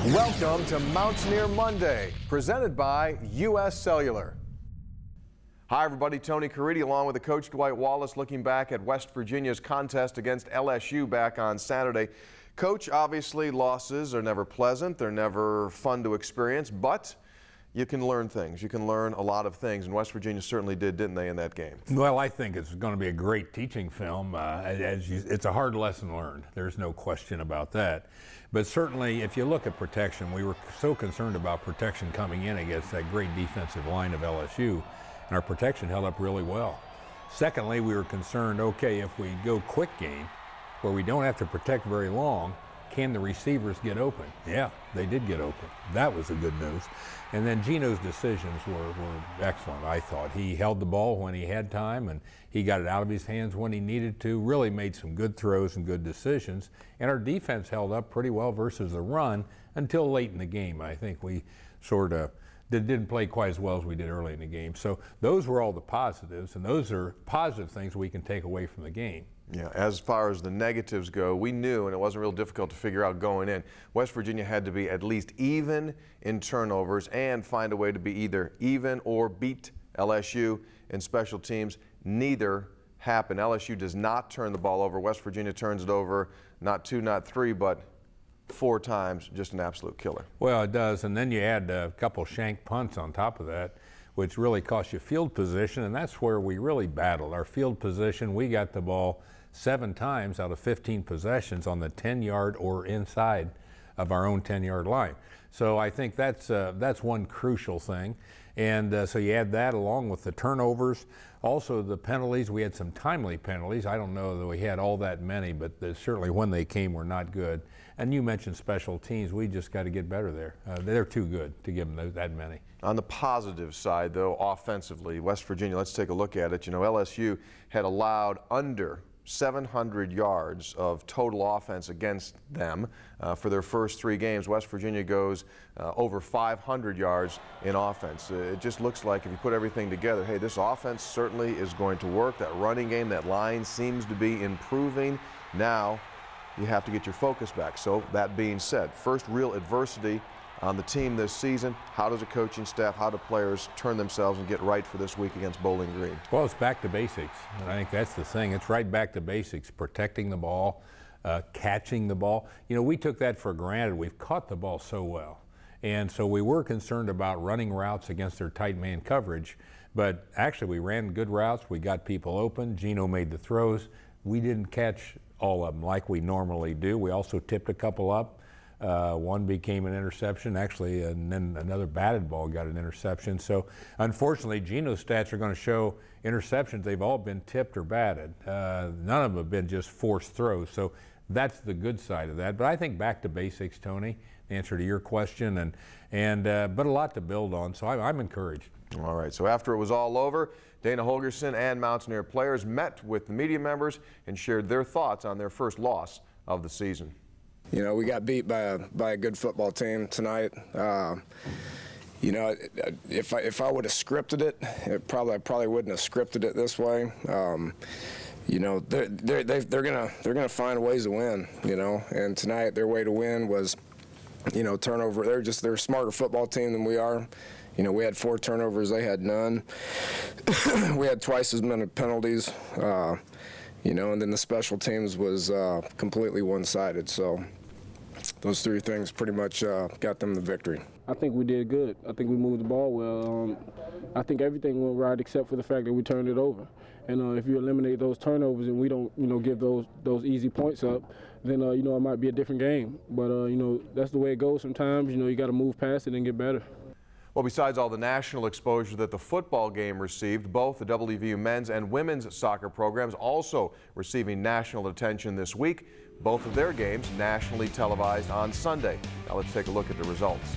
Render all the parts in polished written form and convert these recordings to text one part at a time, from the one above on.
Welcome to Mountaineer Monday, presented by U.S. Cellular. Hi everybody, Tony Caridi along with the coach Dwight Wallace looking back at West Virginia's contest against LSU back on Saturday. Coach, obviously losses are never pleasant, they're never fun to experience, but you can learn things. You can learn a lot of things, and West Virginia certainly did, didn't they, in that game? Well, I think it's going to be a great teaching film. It's a hard lesson learned. There's no question about that. But certainly, if you look at protection, we were so concerned about protection coming in against that great defensive line of LSU, and our protection held up really well. Secondly, we were concerned, okay, if we go quick game, where we don't have to protect very long, can the receivers get open? Yeah, they did get open. That was the good news. And then Gino's decisions were excellent, I thought. He held the ball when he had time, and he got it out of his hands when he needed to, really made some good throws and good decisions. And our defense held up pretty well versus the run until late in the game. I think we sort of didn't play quite as well as we did early in the game. So those were all the positives, and those are positive things we can take away from the game. Yeah, as far as the negatives go, we knew, and it wasn't real difficult to figure out going in, West Virginia had to be at least even in turnovers and find a way to be either even or beat LSU in special teams. Neither happened. LSU does not turn the ball over. West Virginia turns it over not 2, not 3, but 4 times. Just an absolute killer. Well, it does, and then you add a couple shank punts on top of that, which really cost you field position, and that's where we really battled. Our field position, we got the ball 7 times out of 15 possessions on the 10-yard or inside of our own 10-yard line. So I think that's one crucial thing. And so you add that along with the turnovers. Also the penalties, we had some timely penalties. I don't know that we had all that many, but certainly when they came were not good. And you mentioned special teams. We just got to get better there. They're too good to give them that many. On the positive side, though, offensively, West Virginia, let's take a look at it. You know, LSU had allowed under 700 yards of total offense against them for their first 3 games. West Virginia goes over 500 yards in offense. It just looks like if you put everything together, hey, this offense certainly is going to work. That running game, that line seems to be improving. Now you have to get your focus back. So that being said, first real adversity on the team this season. How does a coaching staff, how do players turn themselves and get right for this week against Bowling Greene? Well, it's back to basics, and I think that's the thing. It's right back to basics, protecting the ball, catching the ball. You know, we took that for granted. We've caught the ball so well, and so we were concerned about running routes against their tight man coverage, but actually we ran good routes. We got people open. Gino made the throws. We didn't catch all of them like we normally do. We also tipped a couple up. One became an interception, actually, and then another batted ball got an interception. So, unfortunately, Gino's stats are going to show interceptions. They've all been tipped or batted. None of them have been just forced throws. So that's the good side of that. But I think back to basics, Tony, answer to your question, but a lot to build on. So I'm encouraged. All right, so after it was all over, Dana Holgerson and Mountaineer players met with the media members and shared their thoughts on their first loss of the season. You know, we got beat by a good football team tonight. You know, if I would have scripted it, I probably wouldn't have scripted it this way. You know, they're gonna find ways to win. You know, and tonight their way to win was, you know, turnover. They're a smarter football team than we are. You know, we had 4 turnovers, they had none. We had twice as many penalties. You know, and then the special teams was completely one-sided. So those 3 things pretty much got them the victory. I think we did good. I think we moved the ball well. I think everything went right except for the fact that we turned it over. And if you eliminate those turnovers and we don't, you know, give those easy points up, then you know, it might be a different game. But you know, that's the way it goes sometimes. You know, you got to move past it and get better. Well, besides all the national exposure that the football game received, both the WVU men's and women's soccer programs also receiving national attention this week. Both of their games nationally televised on Sunday. Now let's take a look at the results.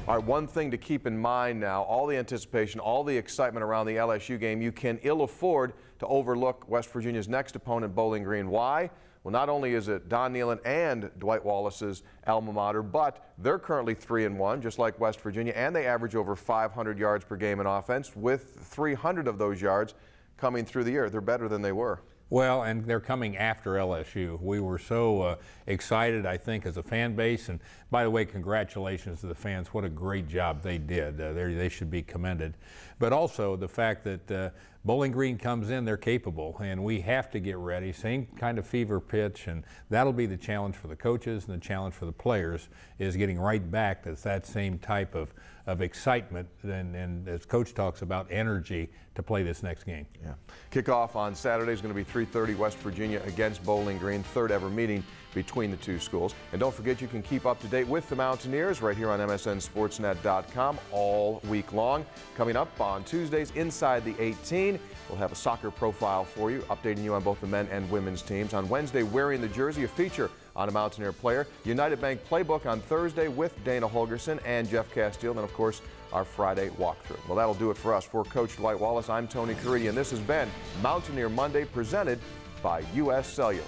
All right, one thing to keep in mind now, all the anticipation, all the excitement around the LSU game, you can ill afford to overlook West Virginia's next opponent, Bowling Green. Why? Well, not only is it Don Nehlen and Dwight Wallace's alma mater, but they're currently 3-1, just like West Virginia, and they average over 500 yards per game in offense, with 300 of those yards coming through the air. They're better than they were. Well, and they're coming after LSU. We were so excited, I think, as a fan base. And by the way, congratulations to the fans. What a great job they did. They should be commended. But also the fact that Bowling Green comes in, they're capable, and we have to get ready. Same kind of fever pitch, and that'll be the challenge for the coaches and the challenge for the players, is getting right back to that same type of excitement and as Coach talks about, energy to play this next game. Yeah. Kickoff on Saturday is going to be 3:30, West Virginia against Bowling Green, third ever meeting between the two schools. And don't forget, you can keep up to date with the Mountaineers right here on MSNSportsNet.com all week long. Coming up on Tuesdays, Inside the 18, we'll have a soccer profile for you, updating you on both the men and women's teams. On Wednesday, Wearing the Jersey, a feature on a Mountaineer player. United Bank Playbook on Thursday with Dana Holgerson and Jeff Castile. And, of course, our Friday walkthrough. Well, that'll do it for us. For Coach Dwight Wallace, I'm Tony Caridi, and this has been Mountaineer Monday, presented by U.S. Cellular.